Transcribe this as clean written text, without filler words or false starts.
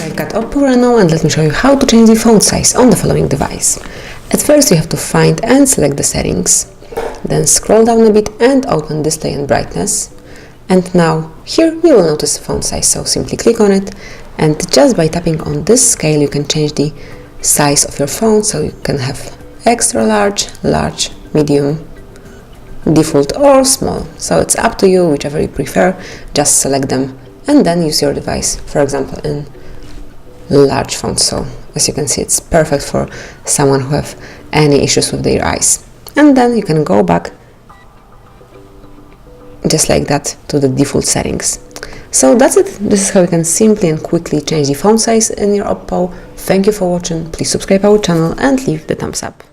I've got Oppo Reno and let me show you how to change the font size on the following device. At first you have to find and select the settings, then scroll down a bit and open display and brightness. And now here you will notice font size, so simply click on it, and just by tapping on this scale you can change the size of your font, so you can have extra large, large, medium, default or small. So it's up to you, whichever you prefer. Just select them and then use your device, for example in large font. So as you can see, it's perfect for someone who have any issues with their eyes. And then you can go back just like that to the default settings. So that's it. This is how you can simply and quickly change the font size in your Oppo. Thank you for watching. Please subscribe our channel and leave the thumbs up.